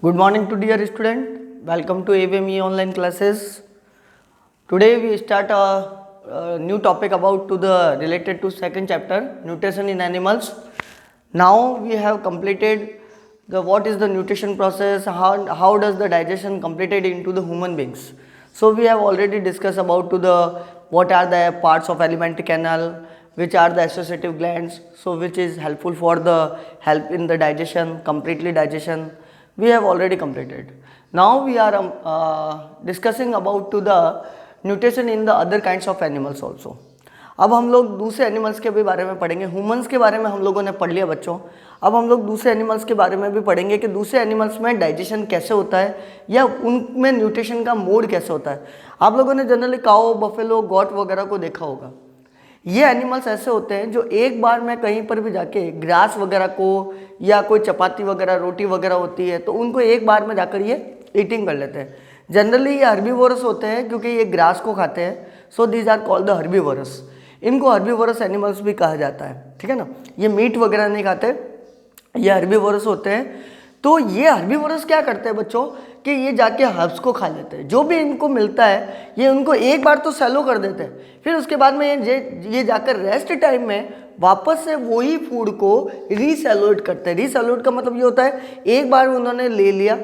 Good morning to dear student. Welcome to AVME online classes. Today we start a new topic about to the related to second chapter nutrition in animals. Now we have completed the what is the nutrition process, how does the digestion completed into the human beings. So we have already discussed about to the what are the parts of alimentary canal, which are the associative glands, so which is helpful for the help in the digestion, completely digestion. We have already completed. Now we are discussing about to the nutrition in the other kinds of animals also. अब हम लोग दूसरे animals के भी बारे में पढ़ेंगे. Humans के बारे में हम लोगों ने पढ़ लिया बच्चों. अब हम लोग दूसरे एनिमल्स के बारे में भी पढ़ेंगे कि दूसरे एनिमल्स में डाइजेशन कैसे होता है या उनमें न्यूट्रिशन का मोड कैसे होता है. आप लोगों ने जनरली काऊ, बफेलो, गॉट वगैरह को देखा होगा. ये एनिमल्स ऐसे होते हैं जो एक बार में कहीं पर भी जाके ग्रास वगैरह को या कोई चपाती वगैरह रोटी वगैरह होती है तो उनको एक बार में जाकर ये ईटिंग कर लेते हैं. जनरली ये हर्बीवोरस होते हैं क्योंकि ये ग्रास को खाते हैं. So these are called the herbivorous. इनको हर्बीवोरस एनिमल्स भी कहा जाता है. ठीक है ना. ये मीट वगैरह नहीं खाते, ये हर्बीवोरस होते हैं. तो ये हर्बीवोरस क्या करते हैं बच्चों कि ये जाके हर्ब्स को खा लेते हैं. जो भी इनको मिलता है ये उनको एक बार तो सैलो कर देते हैं, फिर उसके बाद में ये जाकर रेस्ट टाइम में वापस से वही फूड को रीसैलोइड करते हैं. रीसैलोइड का मतलब ये होता है एक बार उन्होंने ले लिया,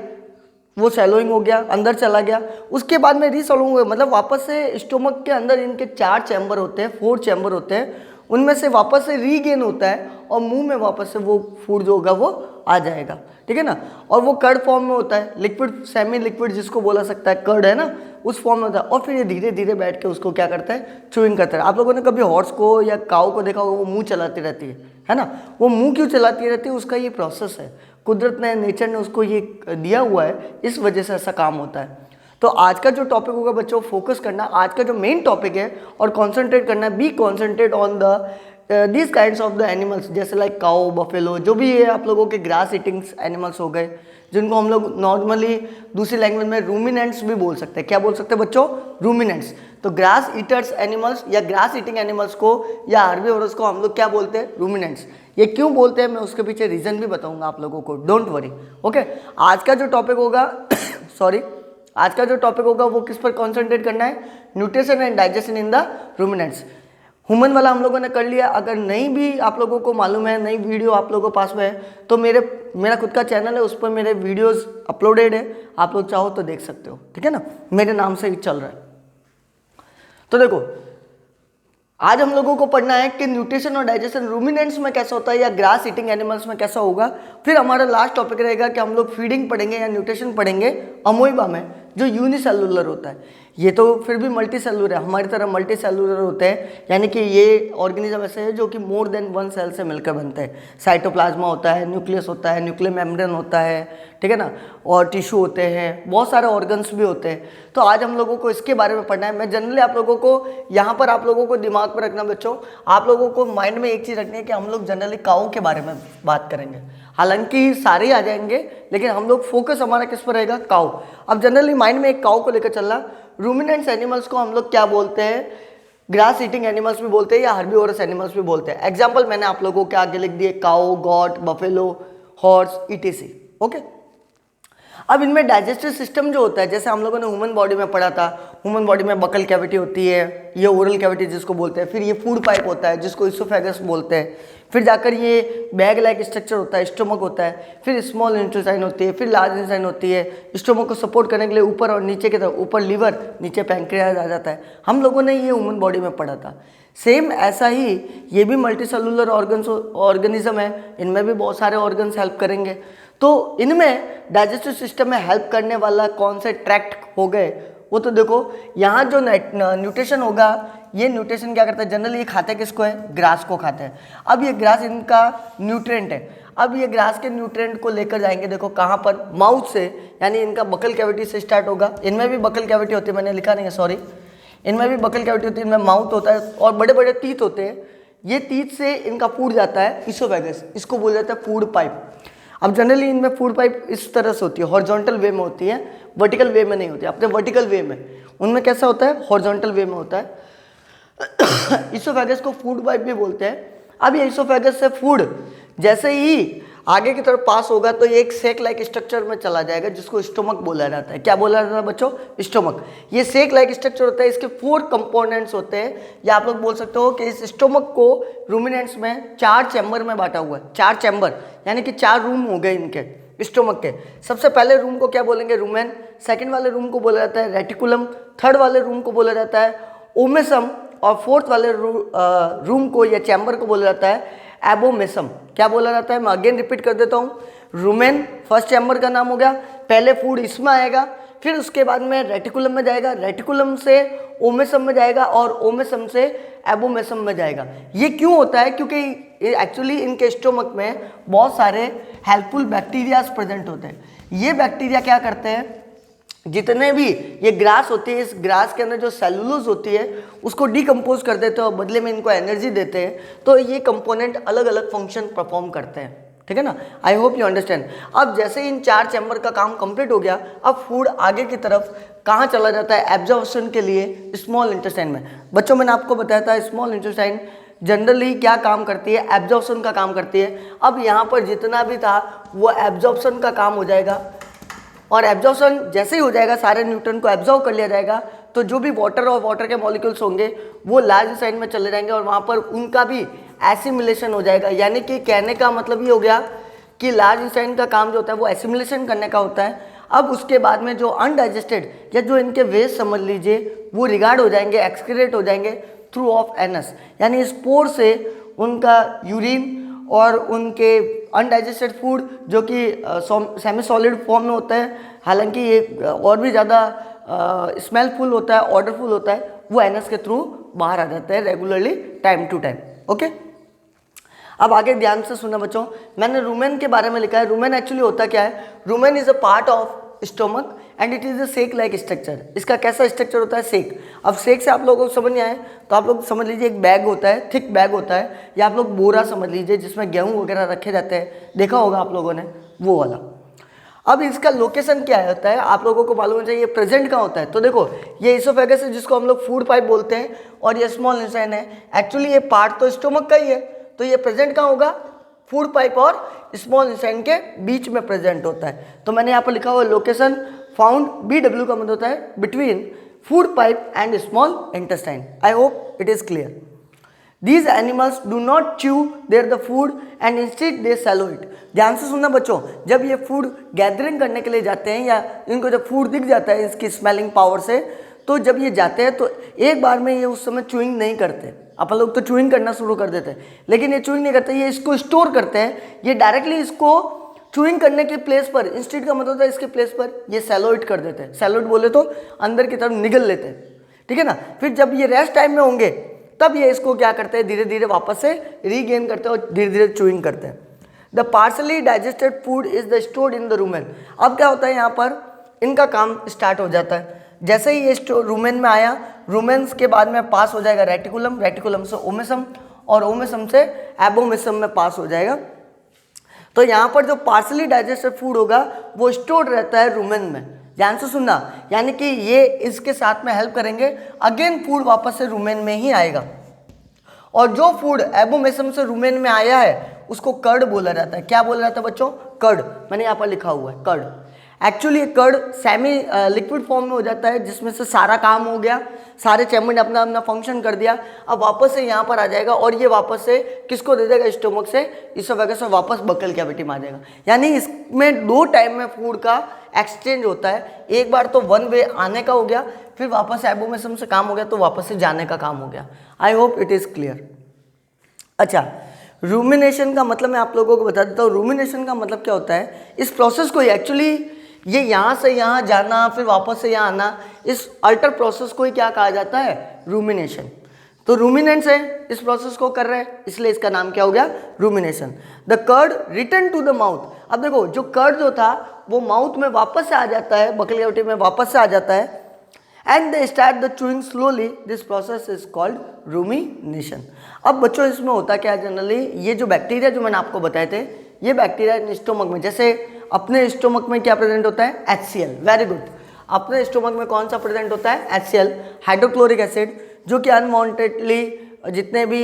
वो सैलोइंग हो गया, अंदर चला गया, उसके बाद में रीसैलोइंग हो गया, मतलब वापस से स्टोमक के अंदर इनके 4 चैम्बर होते हैं, 4 चैम्बर होते हैं, उनमें से वापस से रीगेन होता है और मुंह में वापस से वो फूड जो होगा वो आ जाएगा. ठीक है ना. और वो कर्ड फॉर्म में होता है, लिक्विड सेमी लिक्विड जिसको बोला सकता है, कर्ड है ना, उस फॉर्म में होता है. और फिर ये धीरे धीरे बैठ के उसको क्या करता है, च्यूइंग करता है. आप लोगों ने कभी हॉर्स को या काऊ को देखा होगा, वो मुंह चलाती रहती है ना. वो मुंह क्यों चलाती रहती है, उसका ये प्रोसेस है. कुदरत ने, नेचर ने उसको ये दिया हुआ है, इस वजह से ऐसा काम होता है. तो आज का जो टॉपिक होगा बच्चों, फोकस करना, आज का जो मेन टॉपिक है और कॉन्सेंट्रेट करना है, be concentrate on the this kinds of the animals, जैसे लाइक काऊ, बफेलो, जो भी ये आप लोगों के ग्रास ईटिंग्स एनिमल्स हो गए, जिनको हम लोग नॉर्मली दूसरी लैंग्वेज में रूमिनेंट्स भी बोल सकते हैं. क्या बोल सकते हैं बच्चों? रूमिनेंट्स. तो ग्रास ईटर्स एनिमल्स या ग्रास ईटिंग एनिमल्स को या हर्बीवोरस को हम लोग क्या बोलते हैं? रूमिनेंट्स. ये क्यों बोलते हैं मैं उसके पीछे रीजन भी बताऊंगा आप लोगों को, डोंट वरी. ओके. आज का जो टॉपिक होगा सॉरी आज का जो टॉपिक होगा वो किस पर कॉन्सेंट्रेट करना है? Nutrition and digestion in the ruminants. Human वाला हम लोगों ने कर लिया. अगर नहीं भी आप लोगों को मालूम है, नई वीडियो आप लोगों के पास में है, तो मेरा खुद का चैनल है, उस पर मेरे वीडियोस अपलोडेड है, आप लोग चाहो तो देख सकते हो. ठीक है ना. मेरे नाम से ही चल रहा है. तो देखो, आज हम लोगों को पढ़ना है कि न्यूट्रिशन और डाइजेशन रूमिनेंट्स में कैसा होता है या ग्रास ईटिंग एनिमल्स में कैसा होगा. फिर हमारा लास्ट टॉपिक रहेगा कि हम लोग फीडिंग पढ़ेंगे या न्यूट्रिशन पढ़ेंगे अमोइबा में, जो यूनिसेलुलर होता है. ये तो फिर भी मल्टी सेलुलर है, हमारी तरह मल्टी सेलुलर होते हैं, यानी कि ये ऑर्गेनिज्म ऐसे है जो कि मोर देन 1 सेल से मिलकर बनते हैं. साइटोप्लाज्मा होता है, न्यूक्लियस होता है, न्यूक्लियर मेम्ब्रेन होता है, ठीक है ना, और टिश्यू होते हैं, बहुत सारे ऑर्गन्स भी होते हैं. तो आज हम लोगों को इसके बारे में पढ़ना है. मैं जनरली आप लोगों को यहाँ पर आप लोगों को दिमाग पर रखना बच्चों, आप लोगों को माइंड में एक चीज़ रखनी है कि हम लोग जनरली काऊ के बारे में बात करेंगे. हालांकि सारे ही आ जाएंगे, लेकिन हम लोग फोकस हमारा किस पर रहेगा? काऊ. अब जनरली माइंड में एक काऊ को लेकर चलना. रूमिनेंट्स एनिमल्स को हम लोग क्या बोलते हैं? ग्रास ईटिंग एनिमल्स भी बोलते हैं या हर्बीवोरस एनिमल्स भी बोलते हैं. एग्जाम्पल मैंने आप लोगों के आगे लिख दिए, cow, goat, buffalo, horse, ETC. Okay. अब इनमें डाइजेस्टिव सिस्टम जो होता है, जैसे हम लोगों ने ह्यूमन बॉडी में पढ़ा था, ह्यूमन बॉडी में बकल कैविटी होती है, ये ओरल कैविटी जिसको बोलते हैं, फिर ये फूड पाइप होता है जिसको इसोफेगस बोलते हैं, फिर जाकर ये बैग लाइक स्ट्रक्चर होता है, स्टोमक होता है, फिर स्मॉल इंटेस्टाइन होती है, फिर लार्ज इंटेस्टाइन होती है. स्टोमक को सपोर्ट करने के लिए ऊपर और नीचे की तरफ, ऊपर लीवर, नीचे पैंक्रियाज आ जाता है. हम लोगों ने ये ह्यूमन बॉडी में पढ़ा था. सेम ऐसा ही ये भी मल्टी सेलुलर ऑर्गेनिज्म है, इनमें भी बहुत सारे ऑर्गन्स हेल्प करेंगे. तो इनमें डाइजेस्टिव सिस्टम में हेल्प करने वाला कौन से ट्रैक्ट हो गए, वो तो देखो. यहाँ जो न्यूट्रिशन होगा, ये न्यूट्रिशन क्या करता है? जनरली ये खाते किसको है? ग्रास को खाते हैं. अब ये ग्रास इनका न्यूट्रिएंट है. अब ये ग्रास के न्यूट्रिएंट को लेकर जाएंगे, देखो कहाँ पर? माउथ से, यानी इनका बकल कैविटी से स्टार्ट होगा. इनमें भी बकल कैविटी होती है, मैंने लिखा नहीं है सॉरी, इनमें भी बकल कैविटी होती है, इनमें माउथ होता है और बड़े बड़े टीथ होते हैं. ये टीथ से इनका फूड जाता है इसोफेगस, इसको बोल जाता है फूड पाइप. अब जनरली इनमें फूड पाइप इस तरह से होती है, हॉरिजॉन्टल वे में होती है, वर्टिकल वे में नहीं होती है. अपने वर्टिकल वे में, उनमें कैसा होता है? हॉरिजॉन्टल वे में होता है. इसोफेगस को फूड पाइप भी बोलते हैं. अब ये इसोफेगस से फूड जैसे ही आगे की तरफ पास होगा तो ये एक सेक लाइक स्ट्रक्चर में चला जाएगा जिसको स्टोमक बोला जाता है। क्या बोला जाता है बच्चों? स्टोमक। ये सेक लाइक स्ट्रक्चर होता है, इसके 4 कंपोनेंट्स होते हैं, या आप लोग बोल सकते हो कि इस स्टोमक को रूमिनेंट्स में 4 चैम्बर में बांटा हुआ है। 4 चैम्बर यानी कि 4 रूम हो गए इनके स्टोमक के। सबसे पहले रूम को क्या बोलेंगे? रूमेन। सेकंड वाले रूम को बोला जाता है रेटिकुलम। थर्ड वाले रूम को बोला जाता है ओमेसम। और फोर्थ वाले रूम को या चैम्बर को बोला जाता है एबोमेसम। क्या बोला जाता है? मैं अगेन रिपीट कर देता हूँ। रूमेन फर्स्ट चैम्बर का नाम हो गया। पहले फूड इसमें आएगा, फिर उसके बाद में रेटिकुलम में जाएगा, रेटिकुलम से ओमेसम में जाएगा और ओमेसम से एबोमेसम में जाएगा। ये क्यों होता है? क्योंकि एक्चुअली इनके स्टोमक में बहुत सारे हेल्पफुल बैक्टीरियाज प्रेजेंट होते हैं। ये बैक्टीरिया क्या करते हैं, जितने भी ये ग्रास होती है, इस ग्रास के अंदर जो सेलुलोज होती है उसको डिकम्पोज कर देते हैं और बदले में इनको एनर्जी देते हैं। तो ये कंपोनेंट अलग अलग फंक्शन परफॉर्म करते हैं, ठीक है ना। I hope you understand. अब जैसे इन 4 चैम्बर का काम कंप्लीट हो गया, अब फूड आगे की तरफ कहाँ चला जाता है? एब्जॉर्प्शन के लिए स्मॉल इंटेस्टाइन में। बच्चों मैंने आपको बताया था स्मॉल इंटेस्टाइन जनरली क्या काम करती है? एब्जॉर्प्शन का काम करती है। अब यहाँ पर जितना भी था वो एब्जॉर्प्शन का काम हो जाएगा, और एब्जॉर्प्शन जैसे ही हो जाएगा, सारे न्यूट्रन को एब्जॉर्ब कर लिया जाएगा, तो जो भी वाटर और वाटर के मॉलिक्यूल्स होंगे वो लार्ज साइड में चले जाएंगे और वहाँ पर उनका भी एसिमिलेशन हो जाएगा। यानी कि कहने का मतलब ये हो गया कि लार्ज साइड का काम जो होता है वो एसिमिलेशन करने का होता है। अब उसके बाद में जो अनडाइजेस्टेड या जो इनके वेस्ट समझ लीजिए वो रिगार्ड हो जाएंगे, एक्सक्रीट हो जाएंगे थ्रू ऑफ एनस, यानी स्पोर से उनका यूरिन और उनके अनडाइजेस्टेड फूड जो कि सेमी सॉलिड फॉर्म में होता है, हालांकि ये और भी ज़्यादा स्मेलफुल होता है, ऑर्डरफुल होता है, वो एनस के थ्रू बाहर आ जाता है regularly time to time. Okay, अब आगे ध्यान से सुनना बच्चों। मैंने रूमेन के बारे में लिखा है। रूमेन एक्चुअली होता क्या है? Rumen is a part of stomach and it is a sac like structure. इसका कैसा स्ट्रक्चर होता है? सेक। अब सेक से आप लोगों को समझ नहीं आए तो आप लोग समझ लीजिए एक बैग होता है, थिक बैग होता है, या आप लोग बोरा समझ लीजिए जिसमें गेहूं वगैरह रखे जाते हैं, देखा होगा आप लोगों ने वो वाला। अब इसका लोकेशन क्या होता है आप लोगों को मालूम चाहिए, प्रेजेंट कहाँ होता है? तो देखो ये इसोफेगस है जिसको हम लोग फूड पाइप बोलते हैं, और ये स्मॉल इंटेस्टाइन है। एक्चुअली ये पार्ट तो स्टोमक का ही है, तो ये प्रेजेंट कहाँ होगा? फूड पाइप और स्मॉल इंटेस्टाइन के बीच में प्रेजेंट होता है। तो मैंने यहाँ पर लिखा हुआ लोकेशन फाउंड, BW का मतलब होता है between food pipe and small intestine. I hope it is clear. These animals do not chew their the food and instead they swallow it। ध्यान से सुनना बच्चों, जब ये फूड गैदरिंग करने के लिए जाते हैं या इनको जब फूड दिख जाता है इसकी स्मेलिंग पावर से, तो जब ये जाते हैं तो एक बार में ये उस समय चूइंग नहीं करते। अपन लोग तो चूइंग करना शुरू कर देते हैं, लेकिन ये चूइंग नहीं करते, ये इसको स्टोर करते हैं। ये डायरेक्टली इसको चूइंग करने के प्लेस पर, इंस्टेड का मतलब होता है इसके प्लेस पर ये सैलोइड कर देते हैं। सैलोइड बोले तो अंदर की तरफ निगल लेते हैं, ठीक है ना। फिर जब ये रेस्ट टाइम में होंगे तब ये इसको क्या करते हैं, धीरे धीरे वापस से रीगेन करते हैं और धीरे धीरे चूइंग करते हैं। The partially digested food is the stored in the rumen. अब क्या होता है यहाँ पर इनका काम स्टार्ट हो जाता है। जैसे ही ये रूमेन में आया, रूमेन्स के बाद में पास हो जाएगा रेटिकुलम, रेटिकुलम से ओमेसम और ओमेसम से एबोमेसम में पास हो जाएगा। तो यहाँ पर जो पार्सली डाइजेस्टेड फूड होगा वो स्टोर्ड रहता है रूमेन में। ध्यान से सुनना, यानी कि ये इसके साथ में हेल्प करेंगे, अगेन फूड वापस से रूमेन में ही आएगा। और जो फूड एबोमेसम से रूमेन में आया है उसको कर्ड बोला जाता है। क्या बोला जाता है बच्चों? कर्ड। मैंने यहाँ पर लिखा हुआ है कर्ड। एक्चुअली ये कर्ड सेमी लिक्विड फॉर्म में हो जाता है जिसमें से सारा काम हो गया, सारे चैम्बर ने अपना अपना फंक्शन कर दिया। अब वापस से यहाँ पर आ जाएगा और ये वापस से किसको दे देगा? स्टोमक से इसोफेगस से वापस बकल कैविटी में आ जाएगा। यानी इसमें 2 टाइम में फूड का एक्सचेंज होता है। एक बार तो वन वे आने का हो गया, फिर वापस एबोमेसम से काम हो गया तो वापस से जाने का काम हो गया। I hope it is clear. अच्छा, रूमिनेशन का मतलब मैं आप लोगों को बता देता हूँ। रूमिनेशन का मतलब क्या होता है? इस प्रोसेस को एक्चुअली ये यहाँ से यहाँ जाना फिर वापस से यहाँ आना, इस अल्टर प्रोसेस को ही क्या कहा जाता है? रूमिनेशन। तो रूमिनेंट्स है इस प्रोसेस को कर रहे हैं, इसलिए इसका नाम क्या हो गया? Rumination. The cud return to the mouth. अब देखो जो कर्ड जो था वो माउथ में वापस से आ जाता है, बकल कैविटी में वापस से आ जाता है, and they start the chewing slowly. This process is called rumination. अब बच्चों इसमें होता क्या है जनरली, ये जो बैक्टीरिया जो मैंने आपको बताए थे, ये बैक्टीरिया स्टोमक में, जैसे अपने स्टोमक में क्या प्रेजेंट होता है? HCl। Very good. अपने स्टोमक में कौन सा प्रेजेंट होता है? HCl, हाइड्रोक्लोरिक एसिड, जो कि अनवांटेडली जितने भी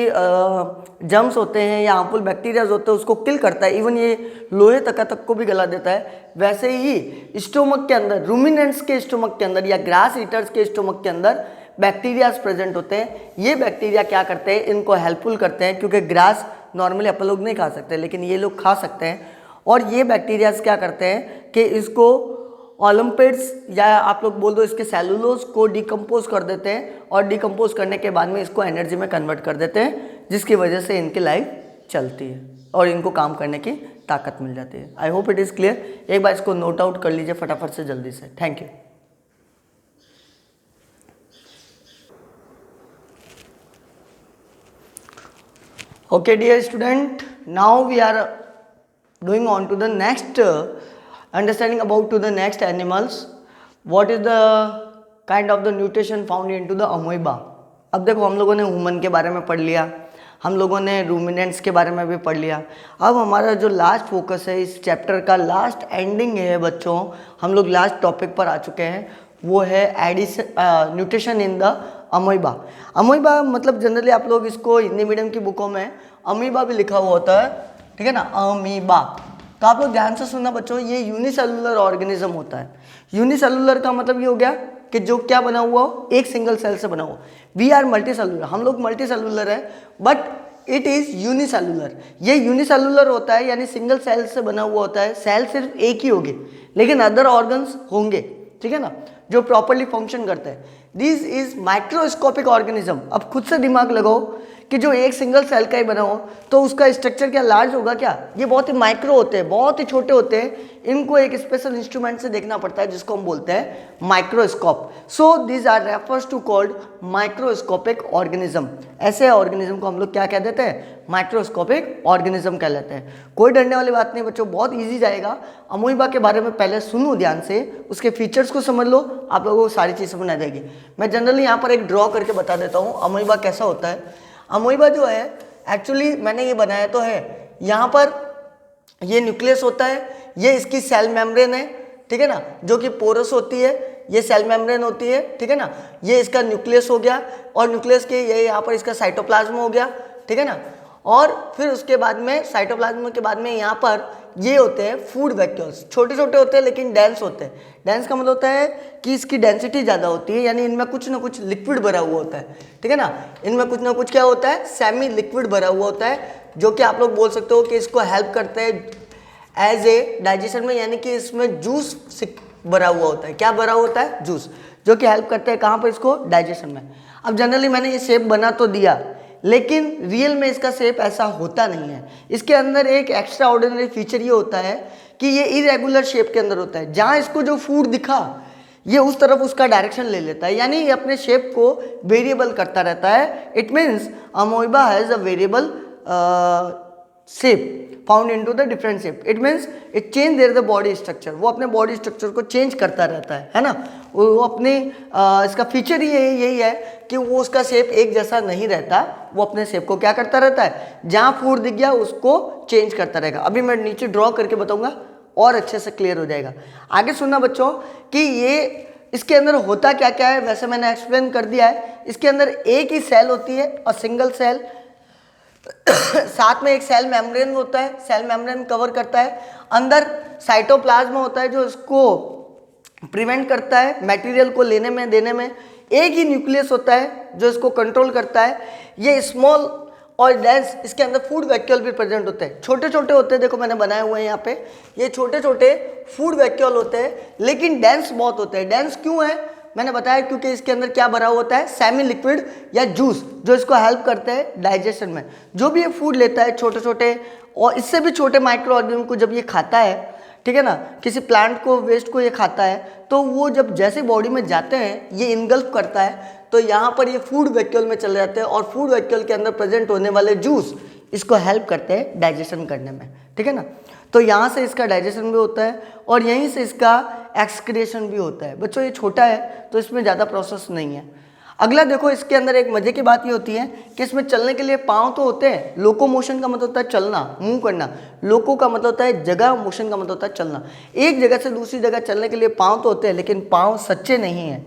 जम्स होते हैं या हार्मफुल बैक्टीरियाज होते हैं उसको किल करता है, इवन ये लोहे तक को भी गला देता है। वैसे ही स्टोमक के अंदर, रूमिनेंट्स के स्टोमक के अंदर या ग्रास ईटर्स के स्टोमक के अंदर बैक्टीरियाज प्रेजेंट होते हैं। ये बैक्टीरिया क्या करते हैं, इनको हेल्पफुल करते हैं, क्योंकि ग्रास नॉर्मली अपन लोग नहीं खा सकते लेकिन ये लोग खा सकते हैं। और ये बैक्टीरियाज क्या करते हैं कि इसको ओलम्पेड्स या आप लोग बोल दो इसके सेलुलोज को डिकम्पोज कर देते हैं, और डिकम्पोज करने के बाद में इसको एनर्जी में कन्वर्ट कर देते हैं, जिसकी वजह से इनकी लाइफ चलती है और इनको काम करने की ताकत मिल जाती है। I hope it is clear. एक बार इसको नोट आउट कर लीजिए फटाफट से जल्दी से। Thank you. Okay dear student, now we are going on to the next understanding about to the next animals. What is the kind of the nutrition found into the amoeba? अब देखो हम लोगों ने ह्यूमन के बारे में पढ़ लिया, हम लोगों ने रूमिनेंट्स के बारे में भी पढ़ लिया। अब हमारा जो लास्ट फोकस है इस चैप्टर का, लास्ट एंडिंग है बच्चों, हम लोग लास्ट टॉपिक पर आ चुके हैं, वो है न्यूट्रिशन इन द अमोइबा। अमोइबा मतलब जनरली आप लोग इसको हिंदी मीडियम की बुकों में अमीबा भी लिखा हुआ होता है, ठीक है ना, अमीबा। तो आप लोग ध्यान से सुनना बच्चों, ये यूनिसेलुलर ऑर्गेनिज्म होता है। यूनिसेलुलर का मतलब ये हो गया कि जो क्या बना हुआ हो, एक सिंगल सेल से बना हुआ। वी आर मल्टीसेलुलर, हम लोग मल्टीसेलुलर है, बट इट इज़ यूनिसेलुलर। ये यूनिसेलुलर होता है यानी सिंगल सेल से बना हुआ होता है। सेल सिर्फ एक ही होगी लेकिन अदर ऑर्गन्स होंगे, ठीक है ना, जो प्रॉपरली फंक्शन करते हैं। This is microscopic organism. अब खुद से दिमाग लगाओ कि जो एक सिंगल सेल का ही बना हो तो उसका स्ट्रक्चर क्या लार्ज होगा क्या? ये बहुत ही माइक्रो होते हैं, बहुत ही छोटे होते हैं। इनको एक स्पेशल इंस्ट्रूमेंट से देखना पड़ता है जिसको हम बोलते हैं microscope. So this are refers to called microscopic organism. ऐसे ऑर्गेनिज्म को हम लोग क्या कह देते हैं? माइक्रोस्कोपिक ऑर्गेनिज्म कह लेते हैं। कोई डरने वाली बात नहीं बच्चों, बहुत ईजी जाएगा। अमोइबा के बारे में पहले सुनो ध्यान से, उसके फीचर्स को समझ लो, आप लोगों को सारी चीज़ समझ आ जाएगी। मैं जनरली यहाँ पर एक ड्रॉ करके बता देता हूँ अमोइबा कैसा होता है। अमोइबा जो है एक्चुअली मैंने ये बनाया तो है, यहाँ पर ये न्यूक्लियस होता है, ये इसकी सेल मेम्ब्रेन है, ठीक है ना, जो कि पोरस होती है, ये सेल मेम्ब्रेन होती है, ठीक है ना। ये इसका न्यूक्लियस हो गया और न्यूक्लियस के ये यहाँ पर इसका साइटोप्लाज्म हो गया, ठीक है ना। और फिर उसके बाद में साइटोप्लाज्म के बाद में यहाँ पर ये होते हैं फूड वैक्यूल्स। छोटे छोटे होते हैं लेकिन डेंस होते हैं। डेंस का मतलब होता है कि इसकी डेंसिटी ज़्यादा होती है, यानी इनमें कुछ ना कुछ लिक्विड भरा हुआ होता है, ठीक है ना। इनमें कुछ ना कुछ क्या होता है? सेमी लिक्विड भरा हुआ होता है, जो कि आप लोग बोल सकते हो कि इसको हेल्प करते हैं एज ए डाइजेशन में, यानी कि इसमें जूस भरा हुआ होता है। क्या भरा होता है? जूस, जो कि हेल्प करते हैं कहाँ पर? इसको डाइजेशन में। अब जनरली मैंने ये शेप बना तो दिया लेकिन रियल में इसका शेप ऐसा होता नहीं है। इसके अंदर एक एक्स्ट्रा ऑर्डिनरी फीचर ये होता है कि ये इरेगुलर शेप के अंदर होता है। जहाँ इसको जो फूड दिखा ये उस तरफ उसका डायरेक्शन ले लेता है, यानी ये अपने शेप को वेरिएबल करता रहता है। It means amoeba has a variable shape found into the different shape. It means it change there the body structure. वो अपने बॉडी स्ट्रक्चर को चेंज करता रहता है ना। वो अपने इसका फीचर ही यही है कि वो उसका शेप एक जैसा नहीं रहता, वो अपने शेप को क्या करता रहता है, जहाँ फूड दिख गया उसको चेंज करता रहेगा। अभी मैं नीचे ड्रॉ करके बताऊंगा और अच्छे से क्लियर हो जाएगा। आगे सुनना बच्चों कि ये इसके अंदर होता क्या क्या है, वैसे मैंने एक्सप्लेन कर दिया है। इसके अंदर एक ही सेल होती है और सिंगल सेल, साथ में एक सेल मेम्ब्रेन होता है, सेल मेम्ब्रेन कवर करता है। अंदर साइटोप्लाज्म होता है जो इसको प्रिवेंट करता है मटेरियल को लेने में देने में। एक ही न्यूक्लियस होता है जो इसको कंट्रोल करता है। ये स्मॉल और डेंस, इसके अंदर फूड वैक्यूल भी प्रेजेंट होते हैं। छोटे छोटे होते हैं, देखो मैंने बनाए हुए हैं यहाँ पे, ये छोटे छोटे फूड वैक्यूल होते हैं लेकिन डेंस बहुत होते हैं। डेंस क्यों है? मैंने बताया क्योंकि इसके अंदर क्या भरा हुआ होता है? सेमी लिक्विड या जूस, जो इसको हेल्प करते हैं डाइजेशन में। जो भी ये फूड लेता है छोटे छोटे और इससे भी छोटे माइक्रो ऑर्गेनिज्म को जब ये खाता है, ठीक है ना, किसी प्लांट को वेस्ट को ये खाता है, तो वो जब जैसे बॉडी में जाते हैं ये इनगल्फ करता है, तो यहाँ पर ये फूड वैक्यूल में चले जाते हैं और फूड वैक्यूल के अंदर प्रेजेंट होने वाले जूस इसको हेल्प करते हैं डाइजेशन करने में, ठीक है ना। तो यहाँ से इसका डाइजेशन भी होता है और यहीं से इसका एक्सक्रिएशन भी होता है। बच्चों ये छोटा है तो इसमें ज़्यादा प्रोसेस नहीं है। अगला देखो, इसके अंदर एक मजे की बात ये होती है कि इसमें चलने के लिए पाँव तो होते हैं। लोको मोशन का मतलब होता है चलना, मूव करना। लोको का मतलब होता है जगह, मोशन का मतलब होता है चलना। एक जगह से दूसरी जगह चलने के लिए पाँव तो होते हैं लेकिन पाँव सच्चे नहीं हैं।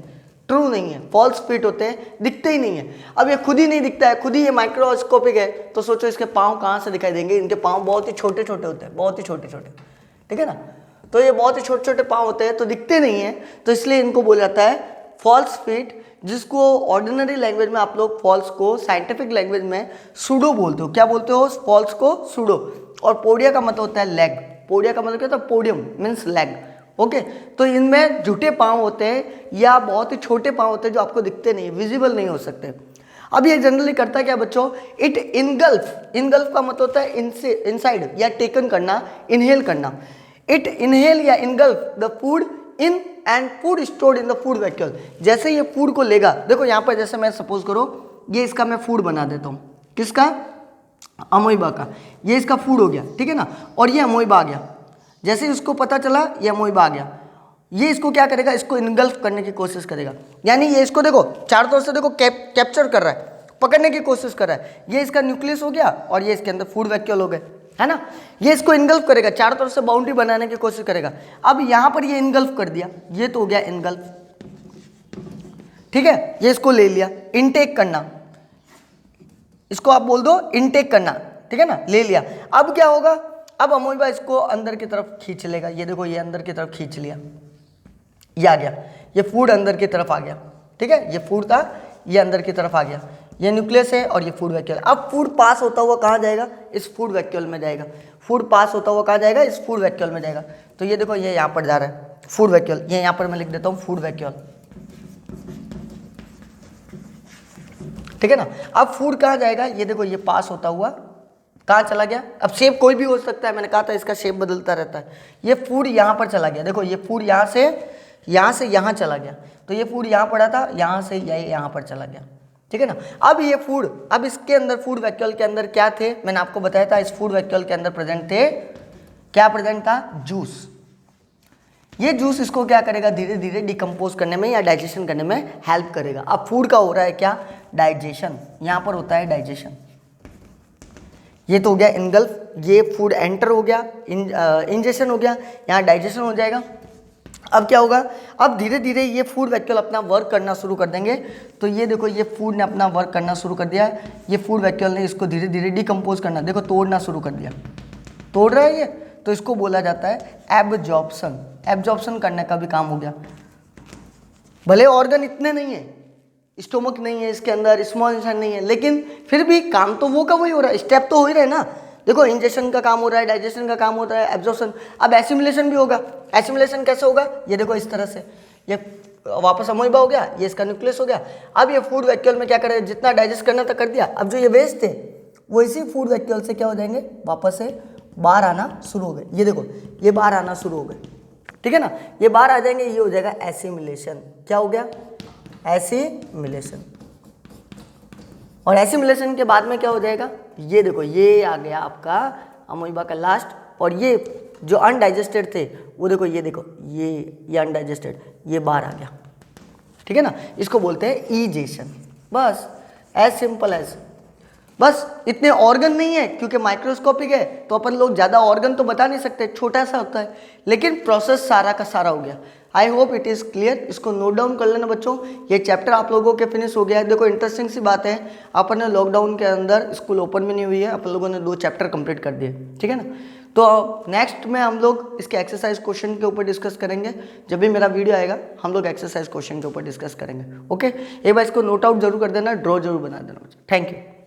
ट्रू नहीं है, फॉल्स फीट होते हैं, दिखते ही नहीं है। अब ये खुद ही नहीं दिखता है, खुद ही ये माइक्रोस्कोपिक है, तो सोचो इसके पाँव कहाँ से दिखाई देंगे। इनके पाँव बहुत ही छोटे छोटे होते हैं, बहुत ही छोटे छोटे, ठीक है ना। तो ये बहुत ही छोटे छोटे पाँव होते हैं, तो दिखते नहीं है, तो इसलिए इनको बोला जाता है फॉल्स फीट, जिसको ऑर्डिनरी लैंग्वेज में आप लोग फॉल्स को साइंटिफिक लैंग्वेज में सूडो बोलते हो। क्या बोलते हो? फॉल्स को सूडो। और पोडिया का मतलब होता है लेग। पोडिया का मतलब क्या होता है? Podium means leg. ओके, तो इनमें झूठे पाँव होते हैं या बहुत ही छोटे पाँव होते हैं जो आपको दिखते नहीं, विजिबल नहीं हो सकते। अब ये जनरली करता क्या बच्चों? It engulf. इनगल्फ का मतलब होता है इनसाइड या टेकन करना, इनहेल करना। इट इनहेल या engulf the food in and food stored in the food vacuole. जैसे ये फूड को लेगा, देखो यहाँ पर जैसे मैं सपोज करो ये इसका मैं फूड बना देता हूँ, किसका? अमोइबा का। ये इसका फूड हो गया, ठीक है ना, और ये अमोइबा आ गया। जैसे इसको पता चला ये अमोइबा आ गया, ये इसको क्या करेगा? इसको इनगल्फ करने की कोशिश करेगा। यानी ये इसको देखो चारों तरफ से देखो कैप्चर कर रहा है, पकड़ने की कोशिश कर रहा है। ये इसका न्यूक्लियस हो गया और ये इसके अंदर फूड वैक्यूल हो गए, है ना। ये इसको इनगल्फ करेगा, चारों तरफ से बाउंड्री बनाने की कोशिश करेगा। अब यहाँ पर ये इनगल्फ कर दिया, ये तो हो गया इनगल्फ, ठीक है। ये इसको ले लिया, इनटेक करना, इसको आप बोल दो इनटेक करना, ठीक है ना, ले लिया। अब क्या होगा? अब अमोइबा इसको अंदर की तरफ खींच लेगा। ये देखो ये अंदर की तरफ खींच लिया, ये आ गया, ये फूड अंदर की तरफ आ गया, ठीक है। ये फूड था, ये अंदर की तरफ आ गया, ये न्यूक्लियस है और ये फूड वैक्यूल। अब फूड पास होता हुआ कहाँ जाएगा? इस फूड वैक्यूल में जाएगा। फूड पास होता हुआ कहाँ जाएगा? इस फूड वैक्यूल में जाएगा। तो ये देखो ये यहाँ पर जा रहा है फूड वैक्यूल, ये यहाँ पर मैं लिख देता हूँ फूड वैक्यूल, ठीक है ना। अब फूड कहाँ जाएगा? ये देखो ये पास होता हुआ कहाँ चला गया? अब शेप कोई भी हो सकता है, मैंने कहा था इसका शेप बदलता रहता है। ये फूड यहाँ पर चला गया, देखो ये फूड यहाँ से यहाँ चला गया। तो ये फूड यहाँ पड़ा था, यहाँ से यहाँ पर चला गया, ठीक है ना। अब ये फूड, अब इसके अंदर फूड वैक्यूल के अंदर क्या थे? मैंने आपको बताया था इस फूड वैक्यूल के अंदर प्रेजेंट थे, क्या प्रेजेंट था? जूस। ये जूस इसको क्या करेगा? धीरे धीरे डिकम्पोज करने में या डाइजेशन करने में हेल्प करेगा। अब फूड का हो रहा है क्या? डाइजेशन। यहाँ पर होता है डाइजेशन। ये तो हो गया इनगल्फ, ये फूड एंटर हो गया, इंजेशन हो गया, यहाँ डाइजेशन हो जाएगा। अब क्या होगा? अब धीरे धीरे ये फूड वैक्यूल अपना वर्क करना शुरू कर देंगे। तो ये देखो ये फूड ने अपना वर्क करना शुरू कर दिया है। ये फूड वैक्यूल ने इसको धीरे धीरे डिकम्पोज करना, देखो तोड़ना शुरू कर दिया, तोड़ रहा है ये, तो इसको बोला जाता है एब्जॉर्प्शन। एब्जॉर्प्शन करने का भी काम हो गया। भले ऑर्गन इतने नहीं है, स्टोमक नहीं है इसके अंदर, स्मॉल इंटेस्टाइन नहीं है, लेकिन फिर भी काम तो वो का वही हो रहा है, स्टेप तो हो ही रहे ना। देखो इंजेक्शन का काम हो रहा है, डाइजेशन का काम होता है, एब्जॉर्प्शन। अब एसिमिलेशन भी होगा। एसिमिलेशन कैसे होगा? ये देखो इस तरह से, ये वापस अमोइबा हो गया, ये इसका न्यूक्लियस हो गया। अब ये फूड वैक्यूल में क्या करेगा? जितना डाइजेस्ट करना था कर दिया। अब जो ये वेस्ट थे वो इसी फूड वैक्यूल से क्या हो जाएंगे? वापस से बाहर आना शुरू हो गए। ये देखो ये बाहर आना शुरू हो गए, ठीक है ना। ये बाहर आ जाएंगे, ये हो जाएगा एसिमिलेशन। क्या हो गया? एसिमिलेशन। और एसिमिलेशन के बाद में क्या हो जाएगा? ये देखो ये आ गया आपका अमोइबा का लास्ट, और ये जो अनडाइजेस्टेड थे वो देखो, ये देखो ये अनडाइजेस्टेड, ये बाहर आ गया, ठीक है ना। इसको बोलते हैं ईजेशन। बस एज सिंपल एज। बस इतने ऑर्गन नहीं है, क्योंकि माइक्रोस्कोपिक है तो अपन लोग ज़्यादा ऑर्गन तो बता नहीं सकते, छोटा सा होता है, लेकिन प्रोसेस सारा का सारा हो गया। I hope it is clear. इसको नोट डाउन कर लेना बच्चों। ये चैप्टर आप लोगों के फिनिश हो गया है। देखो इंटरेस्टिंग सी बात है, अपन ने लॉकडाउन के अंदर स्कूल ओपन भी नहीं हुई है, अपन लोगों ने 2 चैप्टर कंप्लीट कर दिए, ठीक है ना। तो नेक्स्ट में हम लोग इसके एक्सरसाइज क्वेश्चन के ऊपर डिस्कस करेंगे। जब भी मेरा वीडियो आएगा हम लोग एक्सरसाइज क्वेश्चन के ऊपर डिस्कस करेंगे। ओके, एक बार इसको नोट आउट जरूर कर देना, ड्रॉ जरूर बना देना। Thank you.